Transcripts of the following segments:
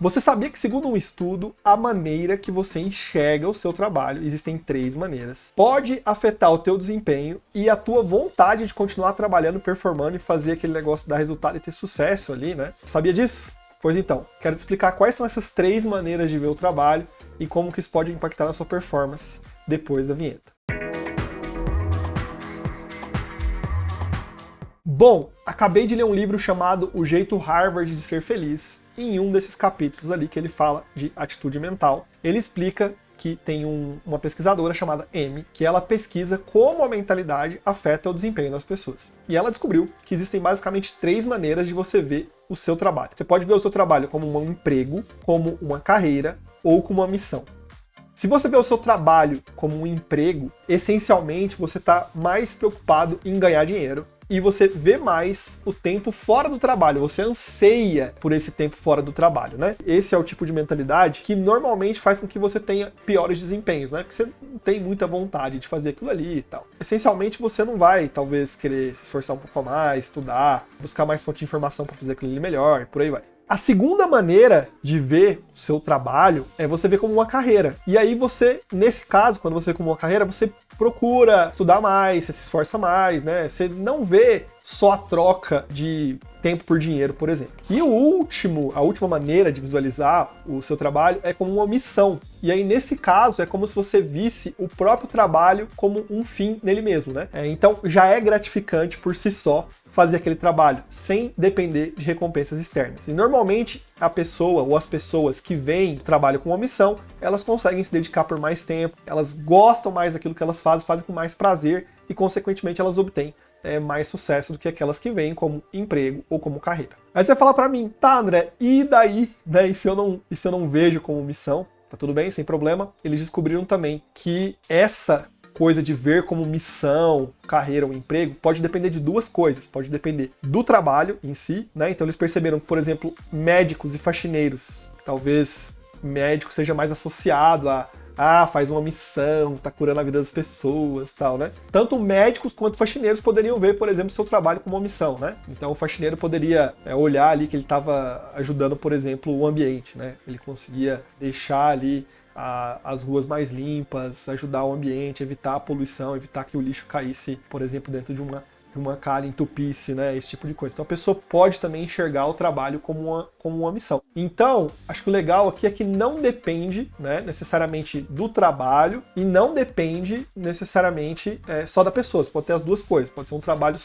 Você sabia que, segundo um estudo, a maneira que você enxerga o seu trabalho, existem 3 maneiras, pode afetar o teu desempenho e a tua vontade de continuar trabalhando, performando e fazer aquele negócio dar resultado e ter sucesso ali, né? Sabia disso? Pois então, quero te explicar quais são essas 3 maneiras de ver o trabalho e como que isso pode impactar na sua performance depois da vinheta. Bom, acabei de ler um livro chamado O Jeito Harvard de Ser Feliz, e em um desses capítulos ali que ele fala de atitude mental, ele explica que tem uma pesquisadora chamada Amy, que ela pesquisa como a mentalidade afeta o desempenho das pessoas. E ela descobriu que existem basicamente 3 maneiras de você ver o seu trabalho. Você pode ver o seu trabalho como um emprego, como uma carreira ou como uma missão. Se você vê o seu trabalho como um emprego, essencialmente você está mais preocupado em ganhar dinheiro e você vê mais o tempo fora do trabalho, você anseia por esse tempo fora do trabalho, né? Esse é o tipo de mentalidade que normalmente faz com que você tenha piores desempenhos, né? Porque você não tem muita vontade de fazer aquilo ali e tal. Essencialmente você não vai, talvez, querer se esforçar um pouco mais, estudar, buscar mais fonte de informação para fazer aquilo ali melhor, por aí vai. A segunda maneira de ver o seu trabalho é você ver como uma carreira. E aí você, nesse caso, quando você vê como uma carreira, você procura estudar mais, você se esforça mais, né? Você não vê só a troca de tempo por dinheiro, por exemplo. E a última maneira de visualizar o seu trabalho é como uma missão. E aí, nesse caso, é como se você visse o próprio trabalho como um fim nele mesmo, né? Então, já é gratificante por si só fazer aquele trabalho, sem depender de recompensas externas. E normalmente, a pessoa ou as pessoas que veem o trabalho com uma missão, elas conseguem se dedicar por mais tempo, elas gostam mais daquilo que elas fazem com mais prazer e, consequentemente, elas obtêm mais sucesso do que aquelas que veem como emprego ou como carreira. Aí você vai falar pra mim, tá, André, e daí? Né? E se eu não vejo como missão? Tá tudo bem, sem problema. Eles descobriram também que essa coisa de ver como missão, carreira ou emprego pode depender de 2 coisas. Pode depender do trabalho em si, né? Então eles perceberam que, por exemplo, médicos e faxineiros, talvez médico seja mais associado a faz uma missão, tá curando a vida das pessoas, tal, né? Tanto médicos quanto faxineiros poderiam ver, por exemplo, seu trabalho como uma missão, né? Então o faxineiro poderia olhar ali que ele estava ajudando, por exemplo, o ambiente, né? Ele conseguia deixar ali as ruas mais limpas, ajudar o ambiente, evitar a poluição, evitar que o lixo caísse, por exemplo, dentro de uma calha, entupisse, né? Esse tipo de coisa. Então a pessoa pode também enxergar o trabalho como uma missão. Então, acho que o legal aqui é que não depende, né, necessariamente do trabalho e não depende necessariamente só da pessoa. Você pode ter as 2 coisas. Pode ser um trabalho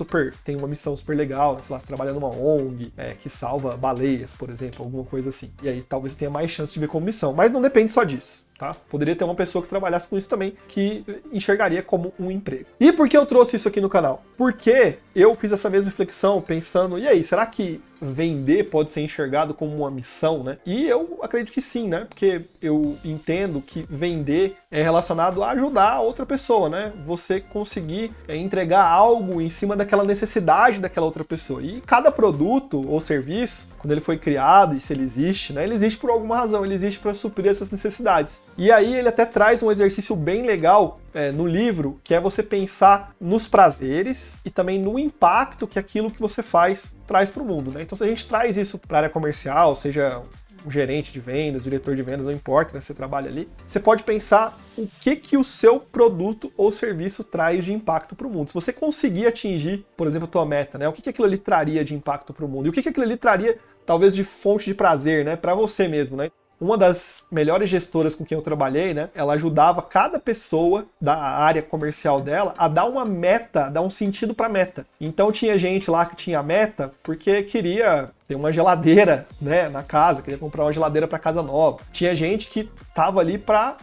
tem uma missão super legal, sei lá, você trabalha numa ONG que salva baleias, por exemplo, alguma coisa assim. E aí talvez você tenha mais chance de ver como missão. Mas não depende só disso. Tá? Poderia ter uma pessoa que trabalhasse com isso também, que enxergaria como um emprego. E por que eu trouxe isso aqui no canal? Porque eu fiz essa mesma reflexão pensando, e aí, será que vender pode ser enxergado como uma missão, né? E eu acredito que sim, né? Porque eu entendo que vender é relacionado a ajudar a outra pessoa, né? Você conseguir entregar algo em cima daquela necessidade daquela outra pessoa. E cada produto ou serviço, quando ele foi criado e se ele existe, né? Ele existe por alguma razão, ele existe para suprir essas necessidades. E aí ele até traz um exercício bem legal no livro, que é você pensar nos prazeres e também no impacto que aquilo que você faz traz para o mundo, né? Então se a gente traz isso para a área comercial, seja um gerente de vendas, diretor de vendas, não importa, né, você trabalha ali, você pode pensar o que o seu produto ou serviço traz de impacto para o mundo. Se você conseguir atingir, por exemplo, a tua meta, né, o que aquilo ali traria de impacto para o mundo? E o que aquilo ali traria, talvez, de fonte de prazer, né, para você mesmo, né? Uma das melhores gestoras com quem eu trabalhei, né, ela ajudava cada pessoa da área comercial dela a dar uma meta, dar um sentido para a meta. Então tinha gente lá que tinha meta porque queria ter uma geladeira, né, na casa, queria comprar uma geladeira para casa nova. Tinha gente que tava ali para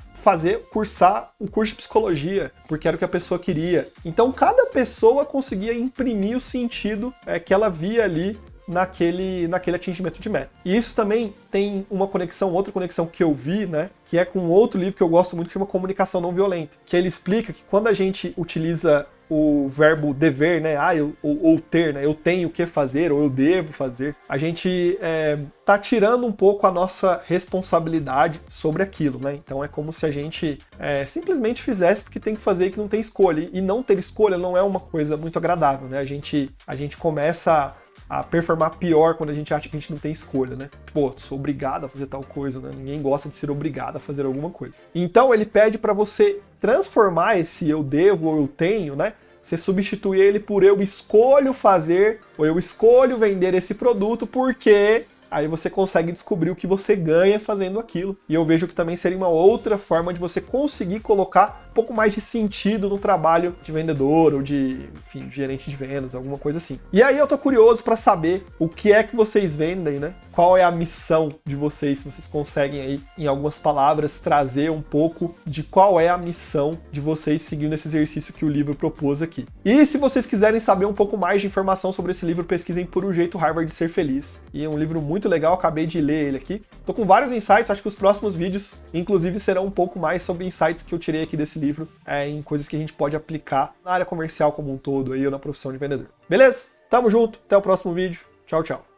cursar um curso de psicologia, porque era o que a pessoa queria. Então cada pessoa conseguia imprimir o sentido que ela via ali naquele atingimento de meta. E isso também tem outra conexão que eu vi, né, que é com outro livro que eu gosto muito, que chama Comunicação Não Violenta, que ele explica que quando a gente utiliza o verbo dever, né, ou ter, né, eu tenho que fazer, ou eu devo fazer, a gente tá tirando um pouco a nossa responsabilidade sobre aquilo, né? Então é como se a gente simplesmente fizesse porque tem que fazer e que não tem escolha. E não ter escolha não é uma coisa muito agradável, né? A gente começa a performar pior quando a gente acha que a gente não tem escolha, né? Pô, sou obrigado a fazer tal coisa, né? Ninguém gosta de ser obrigado a fazer alguma coisa. Então ele pede para você transformar esse eu devo ou eu tenho, né? Você substitui ele por eu escolho fazer ou eu escolho vender esse produto porque aí você consegue descobrir o que você ganha fazendo aquilo. E eu vejo que também seria uma outra forma de você conseguir colocar um pouco mais de sentido no trabalho de vendedor ou de, enfim, gerente de vendas, alguma coisa assim. E aí eu tô curioso para saber o que é que vocês vendem, né? Qual é a missão de vocês, se vocês conseguem aí, em algumas palavras, trazer um pouco de qual é a missão de vocês seguindo esse exercício que o livro propôs aqui. E se vocês quiserem saber um pouco mais de informação sobre esse livro, pesquisem por O Jeito Harvard de Ser Feliz. E é um livro muito legal, acabei de ler ele aqui. Tô com vários insights, acho que os próximos vídeos, inclusive, serão um pouco mais sobre insights que eu tirei aqui desse livro, em coisas que a gente pode aplicar na área comercial como um todo aí, ou na profissão de vendedor. Beleza? Tamo junto, até o próximo vídeo. Tchau, tchau.